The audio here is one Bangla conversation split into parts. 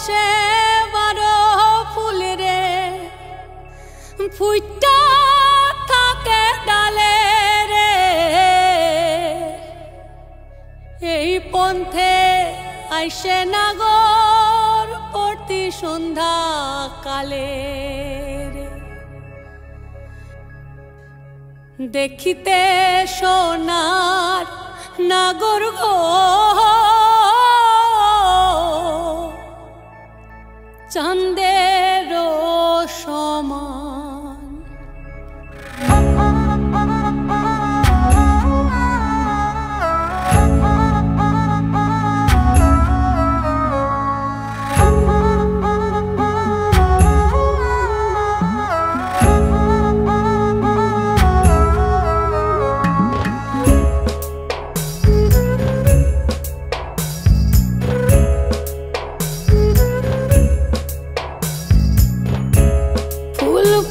মাসে 12 ফুল রে ফুইটা থাকে ডালে রে এই পন্থে আইসে নাগর প্রতি সন্ধ্যা কালে দেখিতে সোনার নাগর গো চাঁদের সমান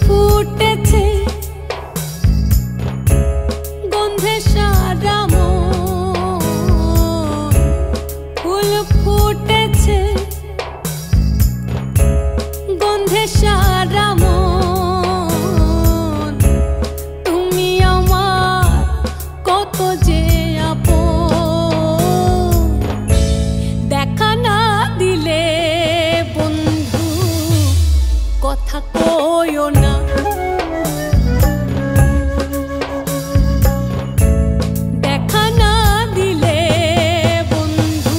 ফুটেছে গন্ধে সারা মন ফুল ফুটেছে গন্ধে সারা মন তুমি আমার কত যে আপন দেখা না দিলে বন্ধু কথা কইও না দেখা না দিলে বন্ধু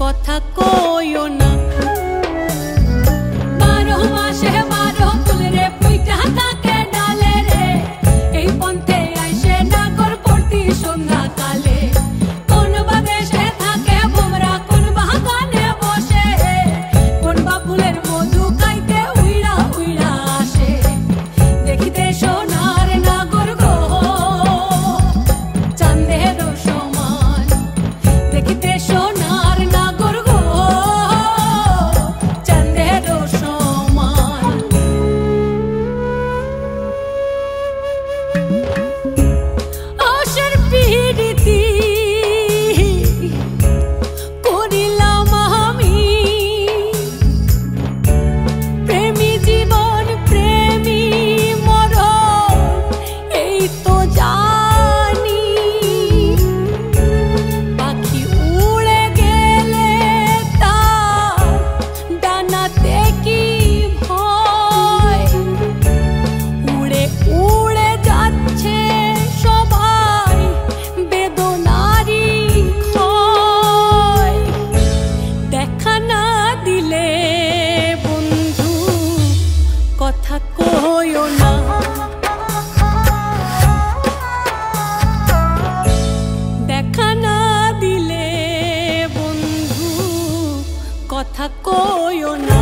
কথা কইও না 12 মাসে 12 ফুল রে ফুইটা থাকে ডালে রে এই পন্থে আইসে নাগর প্রতি সন্ধ্যা কালে কোন বা দেশে থাকে ভোমরা কোন বাগানে বসে কোন বা ফুলের মধু খাইতে উইড়া উইড়া আসে দেখিতে সোনার নাগর গো চাঁদের সমান দেখিতে সোনার নাগর গো চাঁদের সমান আশার পিরিতি করিলাম আমি প্রেমী জীবন প্রেমী মরণ এই তো জানি পাখি উড়ে গেলে তার ডানাতে কি ভয় উড়ে উড়ে যাচ্ছে সবাই বেদনারি ক্ষয় দেখা না দিলে বন্ধু কথা কইও না দেখা না দিলে বন্ধু কথা কইও না